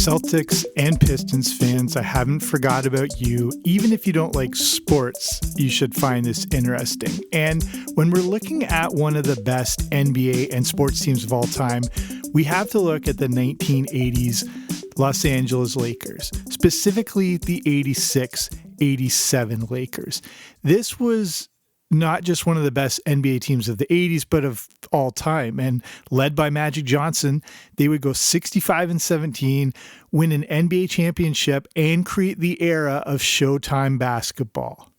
Celtics and Pistons fans, I haven't forgot about you. Even if you don't like sports, you should find this interesting. And when we're looking at one of the best NBA and sports teams of all time, we have to look at the 1980s Los Angeles Lakers, specifically the 86-87 Lakers. This was not just one of the best NBA teams of the 80s, but of all time. And led by Magic Johnson, they would go 65-17, win an NBA championship, and create the era of Showtime basketball.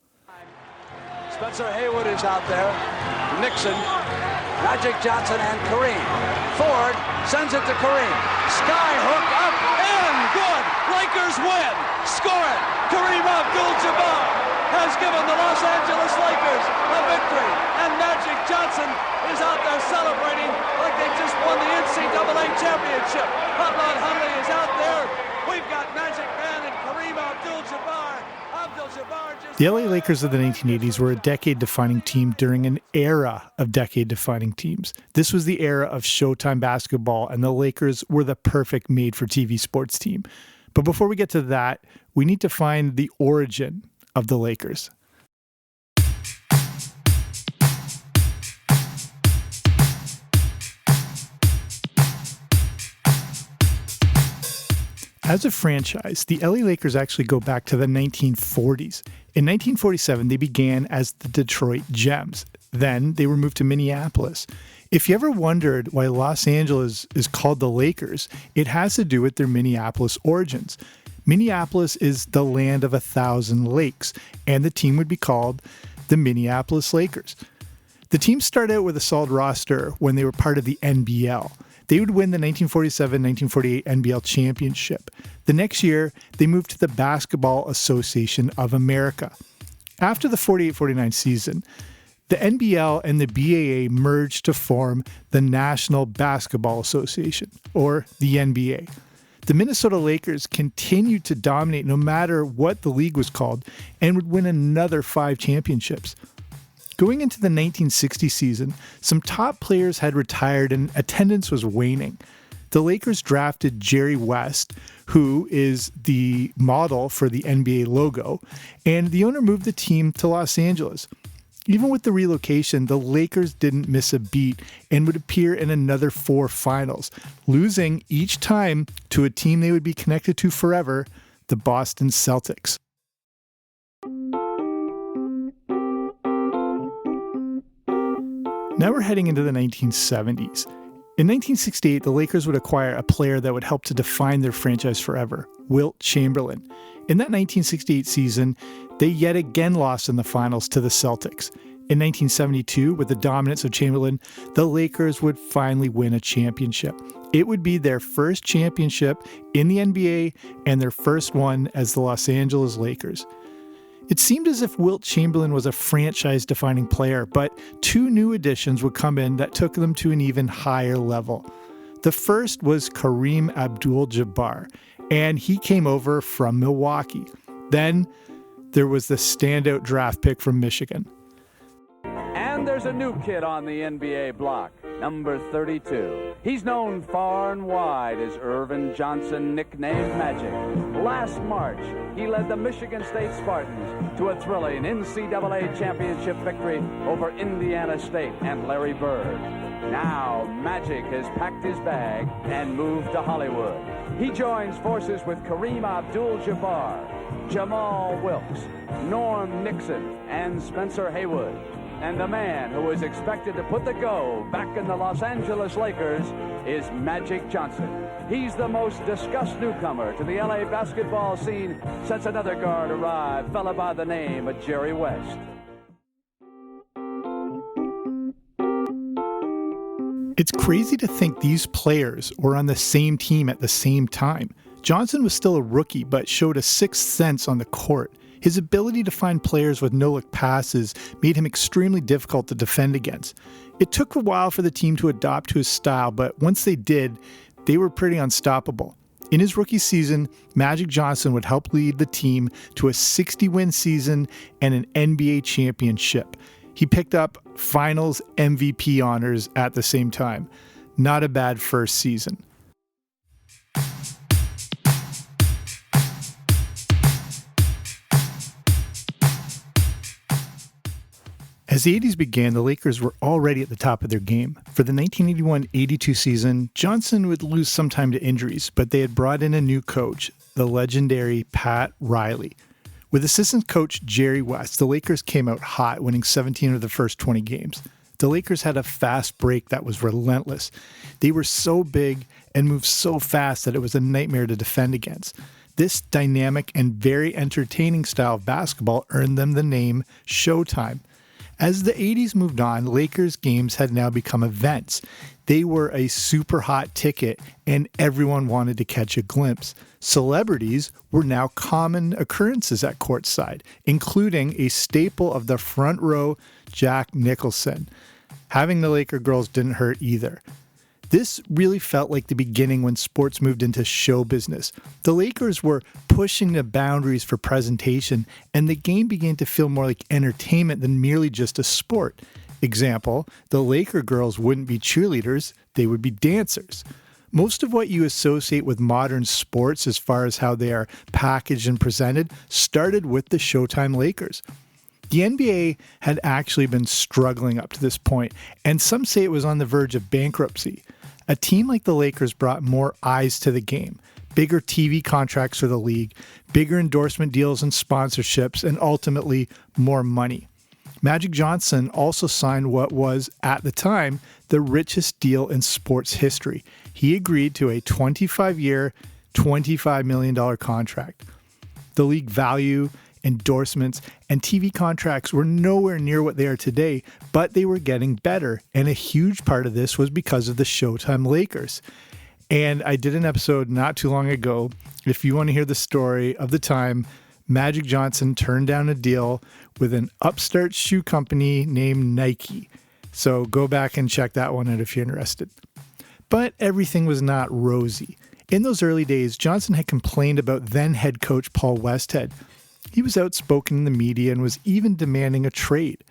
Spencer Haywood is out there. Nixon, Magic Johnson, and Kareem. Ford sends it to Kareem. Skyhook up and good. Lakers win. Score it. Kareem Abdul-Jabbar has given the Los Angeles Lakers a victory, and Magic Johnson is out there celebrating like they just won the NCAA championship. Hot Rod Hundley is out there. We've got Magic Man and Kareem Abdul-Jabbar. The LA Lakers of the 1980s were a decade-defining team during an era of decade-defining teams. This was the era of Showtime basketball, and the Lakers were the perfect made-for-TV sports team. But before we get to that, we need to find the origin of the Lakers. As a franchise, the LA Lakers actually go back to the 1940s. In 1947, they began as the Detroit Gems. Then they were moved to Minneapolis. If you ever wondered why Los Angeles is called the Lakers, it has to do with their Minneapolis origins. Minneapolis is the land of 1,000 lakes, and the team would be called the Minneapolis Lakers. The team started out with a solid roster when they were part of the NBL. They would win the 1947-1948 NBL championship. The next year, they moved to the Basketball Association of America. After the 48-49 season, the NBL and the BAA merged to form the National Basketball Association, or the NBA. The Minnesota Lakers continued to dominate no matter what the league was called and would win another 5 championships. Going into the 1960 season, some top players had retired and attendance was waning. The Lakers drafted Jerry West, who is the model for the NBA logo, and the owner moved the team to Los Angeles. Even with the relocation, the Lakers didn't miss a beat and would appear in another 4 finals, losing each time to a team they would be connected to forever, the Boston Celtics. Now we're heading into the 1970s. In 1968, the Lakers would acquire a player that would help to define their franchise forever, Wilt Chamberlain. In that 1968 season, they yet again lost in the finals to the Celtics. In 1972, with the dominance of Chamberlain, the Lakers would finally win a championship. It would be their first championship in the NBA and their first one as the Los Angeles Lakers. It seemed as if Wilt Chamberlain was a franchise-defining player, but 2 new additions would come in that took them to an even higher level. The first was Kareem Abdul-Jabbar, and he came over from Milwaukee. Then there was the standout draft pick from Michigan. And there's a new kid on the NBA block, number 32. He's known far and wide as Irvin Johnson, nicknamed Magic. Last March, he led the Michigan State Spartans to a thrilling NCAA championship victory over Indiana State and Larry Bird. Now, Magic has packed his bag and moved to Hollywood. He joins forces with Kareem Abdul-Jabbar, Jamal Wilkes, Norm Nixon, and Spencer Haywood. And the man who is expected to put the go back in the Los Angeles Lakers is Magic Johnson. He's the most discussed newcomer to the LA basketball scene since another guard arrived, fella by the name of Jerry West. It's crazy to think these players were on the same team at the same time. Johnson was still a rookie, but showed a sixth sense on the court. His ability to find players with no-look passes made him extremely difficult to defend against. It took a while for the team to adopt to his style, but once they did, they were pretty unstoppable. In his rookie season, Magic Johnson would help lead the team to a 60-win season and an NBA championship. He picked up Finals MVP honors at the same time. Not a bad first season. As the 80s began, the Lakers were already at the top of their game. For the 1981-82 season, Johnson would lose some time to injuries, but they had brought in a new coach, the legendary Pat Riley. With assistant coach Jerry West, the Lakers came out hot, winning 17 of the first 20 games. The Lakers had a fast break that was relentless. They were so big and moved so fast that it was a nightmare to defend against. This dynamic and very entertaining style of basketball earned them the name Showtime. As the 80s moved on, Lakers games had now become events. They were a super hot ticket, and everyone wanted to catch a glimpse. Celebrities were now common occurrences at courtside, including a staple of the front row, Jack Nicholson. Having the Laker girls didn't hurt either. This really felt like the beginning when sports moved into show business. The Lakers were pushing the boundaries for presentation, and the game began to feel more like entertainment than merely just a sport. Example, the Laker girls wouldn't be cheerleaders, they would be dancers. Most of what you associate with modern sports as far as how they are packaged and presented started with the Showtime Lakers. The NBA had actually been struggling up to this point, and some say it was on the verge of bankruptcy. A team like the Lakers brought more eyes to the game, bigger TV contracts for the league, bigger endorsement deals and sponsorships, and ultimately more money. Magic Johnson also signed what was, at the time, the richest deal in sports history. He agreed to a 25-year, $25 million contract. The league value, endorsements, and TV contracts were nowhere near what they are today, but they were getting better, and a huge part of this was because of the Showtime Lakers. And I did an episode not too long ago. If you want to hear the story of the time Magic Johnson turned down a deal with an upstart shoe company named Nike. So go back and check that one out if you're interested. But everything was not rosy. In those early days, Johnson had complained about then head coach Paul Westhead. He was outspoken in the media and was even demanding a trade.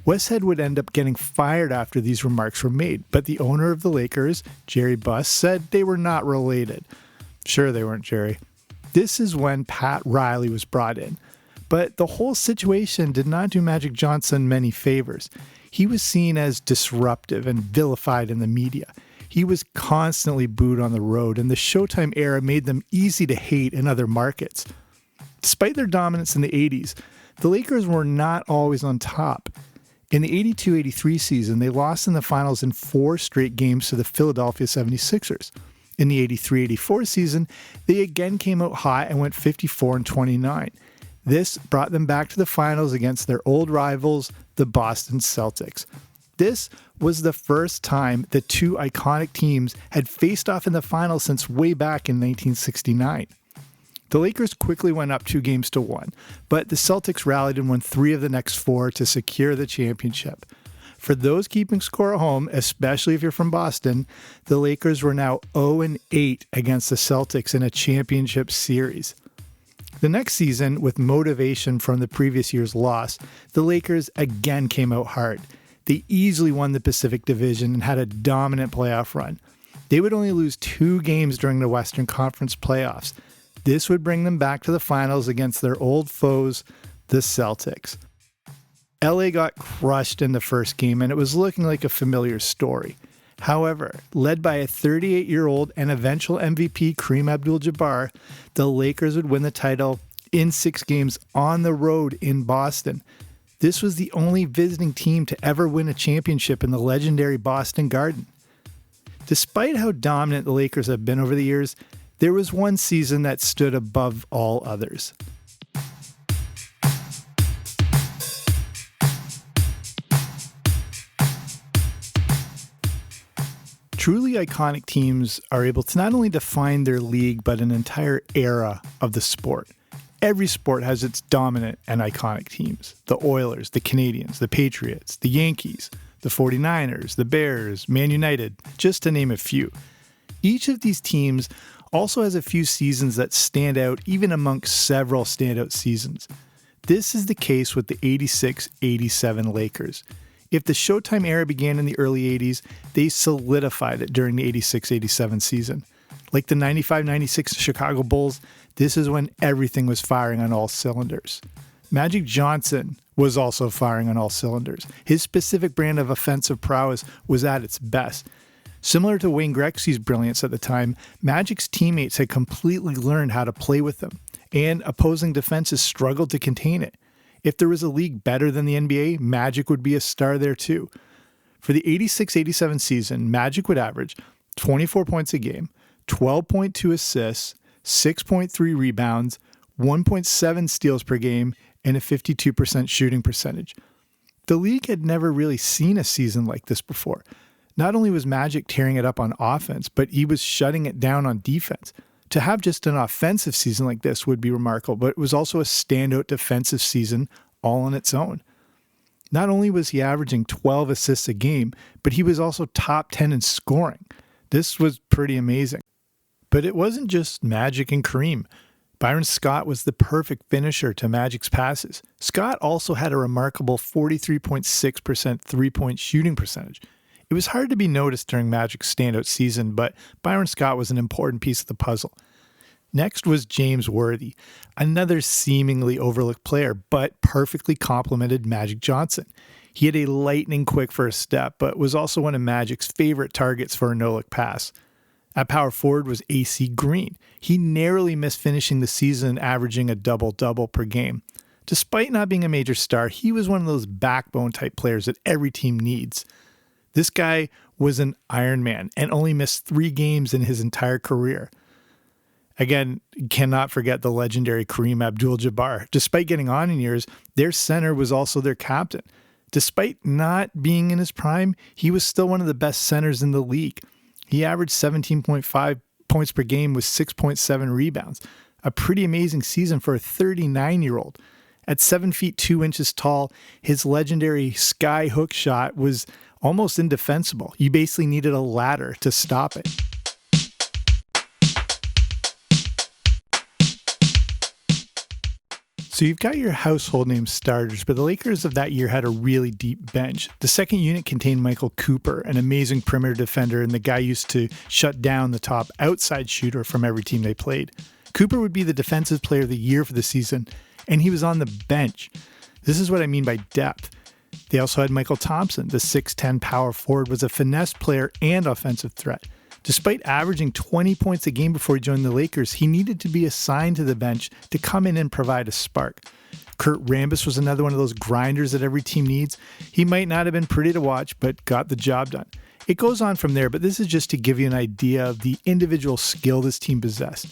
Westhead would end up getting fired after these remarks were made, but the owner of the Lakers, Jerry Buss, said they were not related. Sure they weren't, Jerry. This is when Pat Riley was brought in. But the whole situation did not do Magic Johnson many favors. He was seen as disruptive and vilified in the media. He was constantly booed on the road, and the Showtime era made them easy to hate in other markets. Despite their dominance in the 80s, the Lakers were not always on top. In the 82-83 season, they lost in the finals in 4 straight games to the Philadelphia 76ers. In the 83-84 season, they again came out hot and went 54-29. This brought them back to the finals against their old rivals, the Boston Celtics. This was the first time the two iconic teams had faced off in the finals since way back in 1969. The Lakers quickly went up 2-1, but the Celtics rallied and won 3 of the next 4 to secure the championship. For those keeping score at home, especially if you're from Boston, the Lakers were now 0-8 against the Celtics in a championship series. The next season, with motivation from the previous year's loss, the Lakers again came out hard. They easily won the Pacific Division and had a dominant playoff run. They would only lose 2 games during the Western Conference playoffs. This would bring them back to the finals against their old foes, the Celtics. LA got crushed in the first game, and it was looking like a familiar story. However, led by a 38-year-old and eventual MVP Kareem Abdul-Jabbar, the Lakers would win the title in 6 games on the road in Boston. This was the only visiting team to ever win a championship in the legendary Boston Garden. Despite how dominant the Lakers have been over the years, there was one season that stood above all others. Truly iconic teams are able to not only define their league, but an entire era of the sport. Every sport has its dominant and iconic teams. The Oilers, the Canadiens, the Patriots, the Yankees, the 49ers, the Bears, Man United, just to name a few. Each of these teams also has a few seasons that stand out even amongst several standout seasons. This is the case with the 86-87 Lakers. If the Showtime era began in the early 80s, they solidified it during the 86-87 season. Like the 95-96 Chicago Bulls, this is when everything was firing on all cylinders. Magic Johnson was also firing on all cylinders. His specific brand of offensive prowess was at its best. Similar to Wayne Gretzky's brilliance at the time, Magic's teammates had completely learned how to play with him, and opposing defenses struggled to contain it. If there was a league better than the NBA, Magic would be a star there too. For the 86-87 season, Magic would average 24 points a game, 12.2 assists, 6.3 rebounds, 1.7 steals per game, and a 52% shooting percentage. The league had never really seen a season like this before. Not only was Magic tearing it up on offense, but he was shutting it down on defense. To have just an offensive season like this would be remarkable, but it was also a standout defensive season all on its own. Not only was he averaging 12 assists a game, but he was also top 10 in scoring. This was pretty amazing. But it wasn't just Magic and Kareem. Byron Scott was the perfect finisher to Magic's passes. Scott also had a remarkable 43.6% three-point shooting percentage. It was hard to be noticed during Magic's standout season, but Byron Scott was an important piece of the puzzle. Next was James Worthy, another seemingly overlooked player, but perfectly complemented Magic Johnson. He had a lightning-quick first step, but was also one of Magic's favorite targets for a no-look pass. At power forward was AC Green. He narrowly missed finishing the season, averaging a double-double per game. Despite not being a major star, he was one of those backbone-type players that every team needs. This guy was an Iron Man and only missed 3 games in his entire career. Again, cannot forget the legendary Kareem Abdul-Jabbar. Despite getting on in years, their center was also their captain. Despite not being in his prime, he was still one of the best centers in the league. He averaged 17.5 points per game with 6.7 rebounds. A pretty amazing season for a 39-year-old. At 7 feet 2 inches tall, his legendary sky hook shot was almost indefensible. You basically needed a ladder to stop it. So you've got your household name starters, but the Lakers of that year had a really deep bench. The second unit contained Michael Cooper, an amazing perimeter defender, and the guy used to shut down the top outside shooter from every team they played. Cooper would be the defensive player of the year for the season, and he was on the bench. This is what I mean by depth. They also had Michael Thompson, the 6'10 power forward, was a finesse player and offensive threat. Despite averaging 20 points a game before he joined the Lakers, he needed to be assigned to the bench to come in and provide a spark. Kurt Rambis was another one of those grinders that every team needs. He might not have been pretty to watch, but got the job done. It goes on from there, but this is just to give you an idea of the individual skill this team possessed.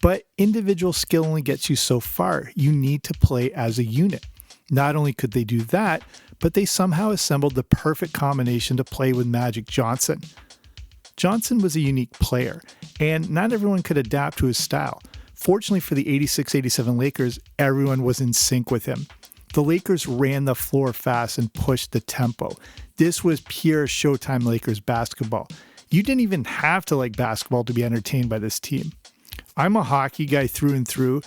But individual skill only gets you so far. You need to play as a unit. Not only could they do that, but they somehow assembled the perfect combination to play with Magic Johnson. Johnson was a unique player, and not everyone could adapt to his style. Fortunately for the 86-87 Lakers, everyone was in sync with him. The Lakers ran the floor fast and pushed the tempo. This was pure Showtime Lakers basketball. You didn't even have to like basketball to be entertained by this team. I'm a hockey guy through and through,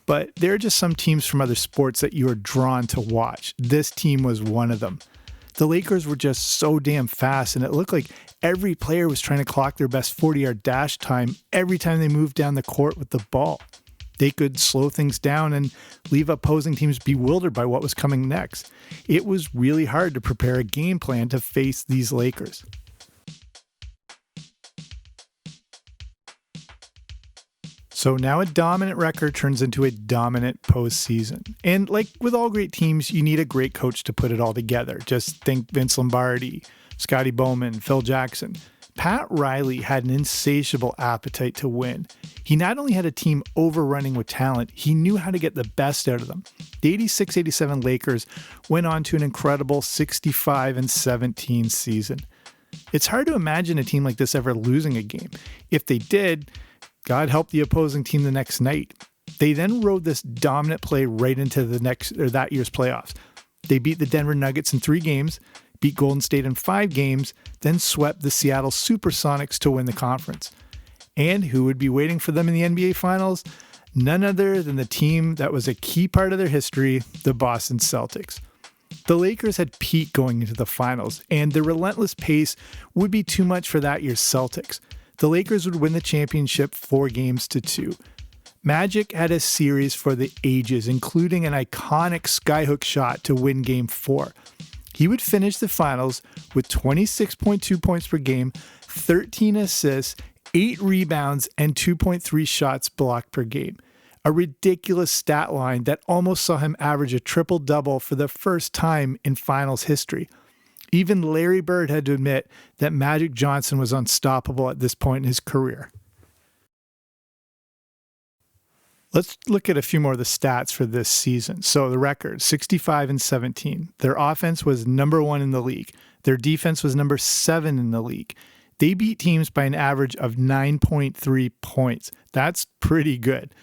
but there are just some teams from other sports that you are drawn to watch. This team was one of them. The Lakers were just so damn fast, and it looked like every player was trying to clock their best 40-yard dash time every time they moved down the court with the ball. They could slow things down and leave opposing teams bewildered by what was coming next. It was really hard to prepare a game plan to face these Lakers. So now a dominant record turns into a dominant postseason. And like with all great teams, you need a great coach to put it all together. Just think Vince Lombardi, Scotty Bowman, Phil Jackson. Pat Riley had an insatiable appetite to win. He not only had a team overrunning with talent, he knew how to get the best out of them. The 86-87 Lakers went on to an incredible 65-17 season. It's hard to imagine a team like this ever losing a game. If they did, God help the opposing team the next night. They then rode this dominant play right into that year's playoffs. They beat the Denver Nuggets in 3 games, beat Golden State in 5 games, then swept the Seattle Supersonics to win the conference. And who would be waiting for them in the NBA Finals? None other than the team that was a key part of their history, the Boston Celtics. The Lakers had peaked going into the finals, and the relentless pace would be too much for that year's Celtics. The Lakers would win the championship 4-2. Magic had a series for the ages, including an iconic skyhook shot to win Game 4. He would finish the finals with 26.2 points per game, 13 assists, 8 rebounds, and 2.3 shots blocked per game. A ridiculous stat line that almost saw him average a triple-double for the first time in finals history. Even Larry Bird had to admit that Magic Johnson was unstoppable at this point in his career. Let's look at a few more of the stats for this season. So the record, 65-17. Their offense was number 1 in the league. Their defense was number 7 in the league. They beat teams by an average of 9.3 points. That's pretty good.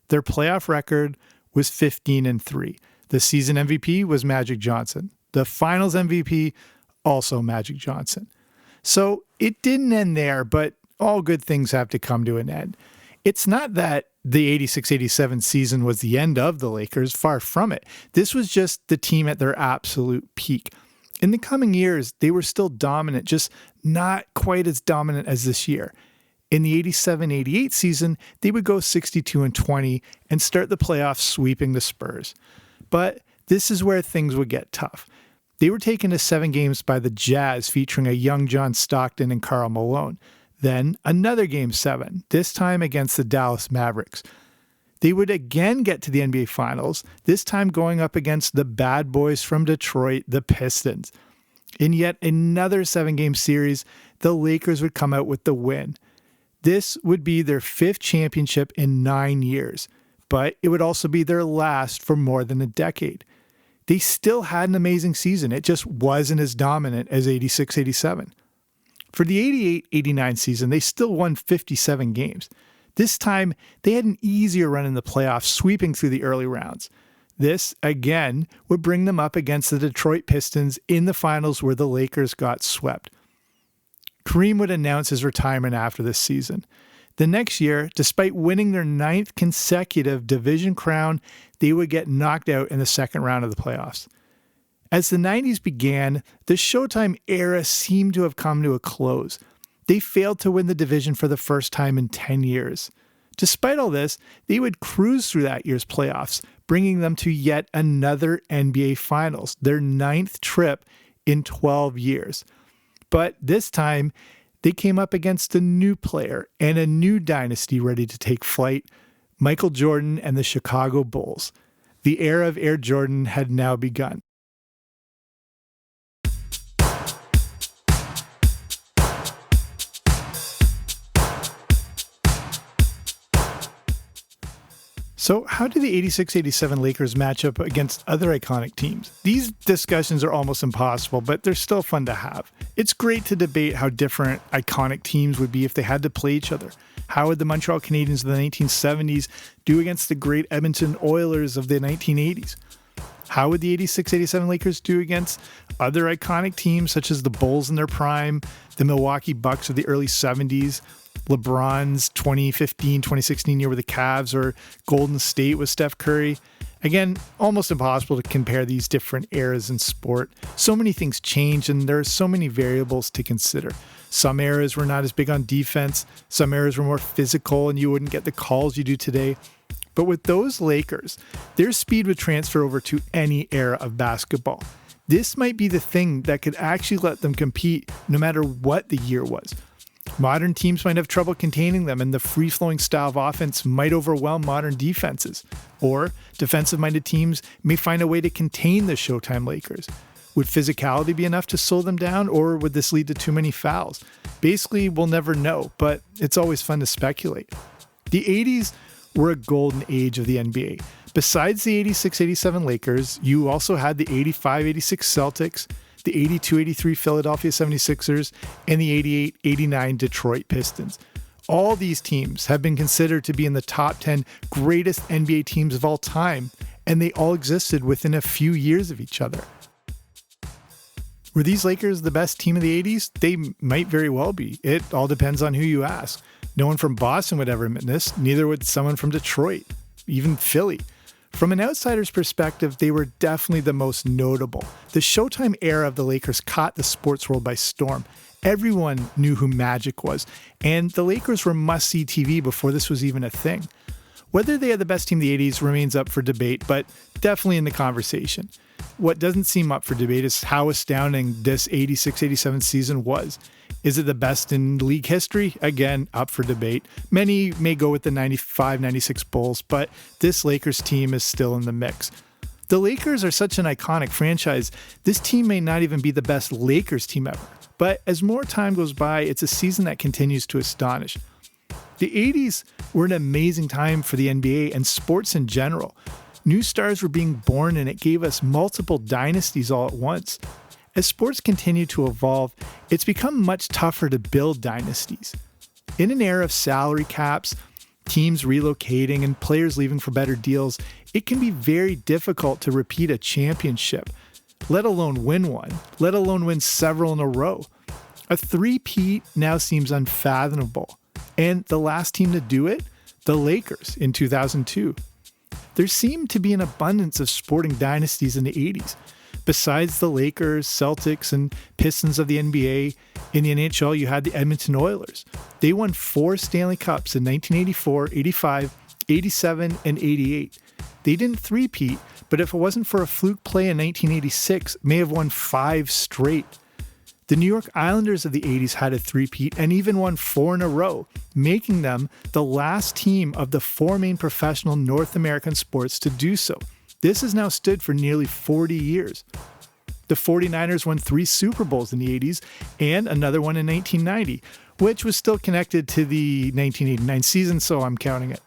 Their playoff record was 15-3. The season MVP was Magic Johnson. The finals MVP, also Magic Johnson. So it didn't end there, but all good things have to come to an end. It's not that the 86-87 season was the end of the Lakers, far from it. This was just the team at their absolute peak. In the coming years, they were still dominant, just not quite as dominant as this year. In the 87-88 season, they would go 62-20 and start the playoffs sweeping the Spurs. But this is where things would get tough. They were taken to 7 games by the Jazz, featuring a young John Stockton and Karl Malone. Then another Game 7, this time against the Dallas Mavericks. They would again get to the NBA Finals, this time going up against the bad boys from Detroit, the Pistons. In yet another 7-game series, the Lakers would come out with the win. This would be their 5th championship in 9 years, but it would also be their last for more than a decade. They still had an amazing season. It just wasn't as dominant as 86-87. For the 88-89 season, they still won 57 games. This time, they had an easier run in the playoffs, sweeping through the early rounds. This, again, would bring them up against the Detroit Pistons in the finals where the Lakers got swept. Kareem would announce his retirement after this season. The next year, despite winning their 9th consecutive division crown, they would get knocked out in the second round of the playoffs. As the 90s began, the Showtime era seemed to have come to a close. They failed to win the division for the first time in 10 years. Despite all this, they would cruise through that year's playoffs, bringing them to yet another NBA Finals, their 9th trip in 12 years. But this time, they came up against a new player and a new dynasty ready to take flight, Michael Jordan and the Chicago Bulls. The era of Air Jordan had now begun. So how do the 86-87 Lakers match up against other iconic teams? These discussions are almost impossible, but they're still fun to have. It's great to debate how different iconic teams would be if they had to play each other. How would the Montreal Canadiens of the 1970s do against the great Edmonton Oilers of the 1980s? How would the 86-87 Lakers do against other iconic teams such as the Bulls in their prime, the Milwaukee Bucks of the early 70s, LeBron's 2015-2016 year with the Cavs, or Golden State with Steph Curry? Again, almost impossible to compare these different eras in sport. So many things change and there are so many variables to consider. Some eras were not as big on defense. Some eras were more physical and you wouldn't get the calls you do today. But with those Lakers, their speed would transfer over to any era of basketball. This might be the thing that could actually let them compete no matter what the year was. Modern teams might have trouble containing them, and the free-flowing style of offense might overwhelm modern defenses. Or defensive-minded teams may find a way to contain the Showtime Lakers. Would physicality be enough to slow them down, or would this lead to too many fouls? Basically, we'll never know, but it's always fun to speculate. The 80s were a golden age of the NBA. Besides the 86-87 Lakers, you also had the 85-86 Celtics, the 82-83 Philadelphia 76ers, and the 88-89 Detroit Pistons. All these teams have been considered to be in the top 10 greatest NBA teams of all time, and they all existed within a few years of each other. Were these Lakers the best team of the 80s? They might very well be. It all depends on who you ask. No one from Boston would ever admit this, neither would someone from Detroit, even Philly. From an outsider's perspective, they were definitely the most notable. The Showtime era of the Lakers caught the sports world by storm. Everyone knew who Magic was, and the Lakers were must-see TV before this was even a thing. Whether they had the best team in the 80s remains up for debate, but definitely in the conversation. What doesn't seem up for debate is how astounding this 86-87 season was. Is it the best in league history? Again, up for debate. Many may go with the 95-96 Bulls, but this Lakers team is still in the mix. The Lakers are such an iconic franchise, this team may not even be the best Lakers team ever. But as more time goes by, it's a season that continues to astonish. The 80s were an amazing time for the NBA and sports in general. New stars were being born and it gave us multiple dynasties all at once. As sports continue to evolve, it's become much tougher to build dynasties. In an era of salary caps, teams relocating, and players leaving for better deals, it can be very difficult to repeat a championship, let alone win one, let alone win several in a row. A three-peat now seems unfathomable. And the last team to do it? The Lakers in 2002. There seemed to be an abundance of sporting dynasties in the 80s. Besides the Lakers, Celtics, and Pistons of the NBA, in the NHL you had the Edmonton Oilers. They won 4 Stanley Cups in 1984, 85, 87, and 88. They didn't three-peat, but if it wasn't for a fluke play in 1986, may have won 5 straight. The New York Islanders of the 80s had a three-peat and even won 4 in a row, making them the last team of the 4 main professional North American sports to do so. This has now stood for nearly 40 years. The 49ers won 3 Super Bowls in the 80s and another one in 1990, which was still connected to the 1989 season, so I'm counting it.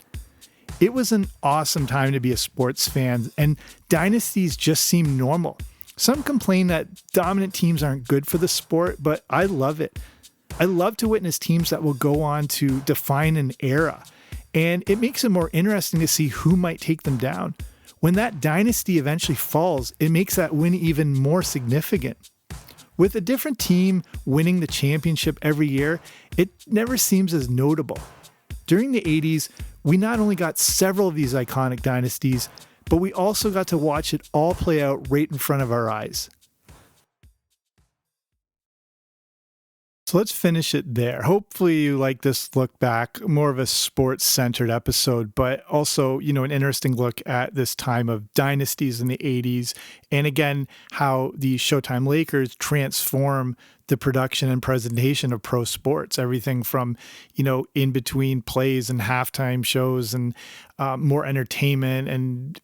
It was an awesome time to be a sports fan, and dynasties just seem normal. Some complain that dominant teams aren't good for the sport, but I love it. I love to witness teams that will go on to define an era, and it makes it more interesting to see who might take them down. When that dynasty eventually falls, it makes that win even more significant. With a different team winning the championship every year, it never seems as notable. During the 80s, we not only got several of these iconic dynasties, but we also got to watch it all play out right in front of our eyes. So let's finish it there. Hopefully you like this look back, more of a sports-centered episode, but also, an interesting look at this time of dynasties in the 80s. And again, how the Showtime Lakers transform the production and presentation of pro sports. Everything from, in between plays and halftime shows and more entertainment and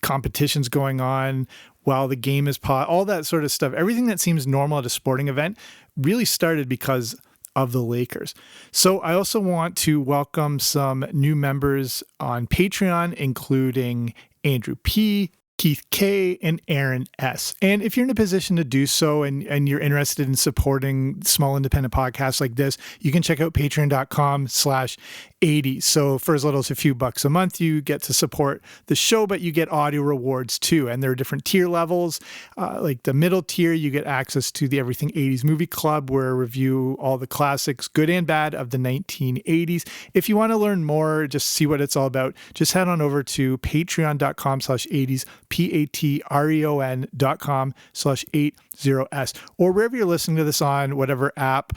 competitions going on while the game is all that sort of stuff. Everything that seems normal at a sporting event really started because of the Lakers. So I also want to welcome some new members on Patreon, including Andrew P., Keith K., and Aaron S. And if you're in a position to do so and you're interested in supporting small independent podcasts like this, you can check out patreon.com/80. So for as little as a few bucks a month, you get to support the show, but you get audio rewards too. And there are different tier levels. Like the middle tier, you get access to the Everything 80s Movie Club, where I review all the classics, good and bad, of the 1980s. If you want to learn more, just see what it's all about, just head on over to patreon.com/80s, patreon.com/80s, or wherever you're listening to this on, whatever app.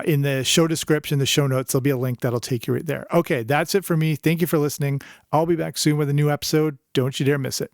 In the show description, the show notes, there'll be a link that'll take you right there. Okay, that's it for me. Thank you for listening. I'll be back soon with a new episode. Don't you dare miss it.